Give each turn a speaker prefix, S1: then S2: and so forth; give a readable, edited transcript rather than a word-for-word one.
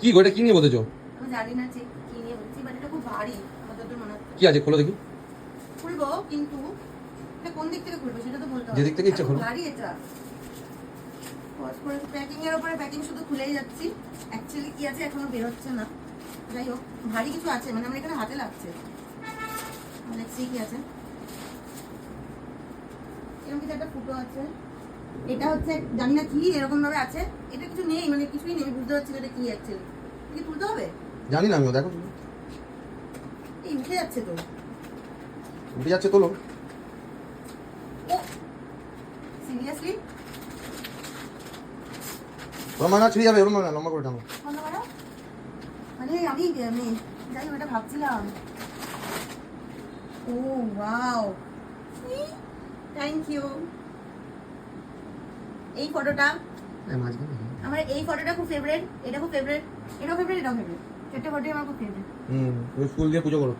S1: কি গোটা কি নিয়ে বলতেছো?
S2: আমি জানি না ঠিক কি নিয়ে বলছি, বাট এটা খুব ভারী আমার যতদূর মনে হচ্ছে।
S1: কি আছে খোলো দেখি।
S2: খুলবো কিন্তু এটা কোন দিক থেকে খুলবো সেটা তো বলতে হবে।
S1: যেদিক থেকে ইচ্ছা খোলো।
S2: ভারী এটা। পজ করে প্যাকিং এর উপরে প্যাকিং শুধু খুলেই যাচ্ছি। অ্যাকচুয়ালি কি আছে এখনো বের হচ্ছে না। যাই হোক ভারী কিছু আছে, মানে আমার এখানে হাতে লাগছে। দেখছি কি আছে। এরকম কিছু একটা ফুটো আছে। এটা হচ্ছে জানি না কি এরকম ভাবে আছে। এটা কিছু নেই, মানে কিছুই নেই, বুঝতে পারছি না এটা কি অ্যাকচুয়ালি। কি তুলতে হবে?
S1: জানি না আমিও, দেখো তুমি।
S2: এই উঠে যাচ্ছে তো।
S1: উঠে যাচ্ছে, তোলো।
S2: ও সিরিয়াসলি?
S1: ওর মানে ছিঁড়ে যাবে, ওর মানে লম্বা করে টানো।
S2: বন্ধ করো। মানে আমি যাই হোক এটা ভাবছিলাম। ও ওয়াও, থ্যাংক ইউ। এই ফটোটা আমার, এই ফটোটা খুব ফেভারিট, এটা খুব ফেভারিট, এটাও ফেভারিট, এটাও ফেভারিট। চারটে ফটোই আমার খুব ফেভারিট।
S1: ফুল দিয়ে পুজো করো।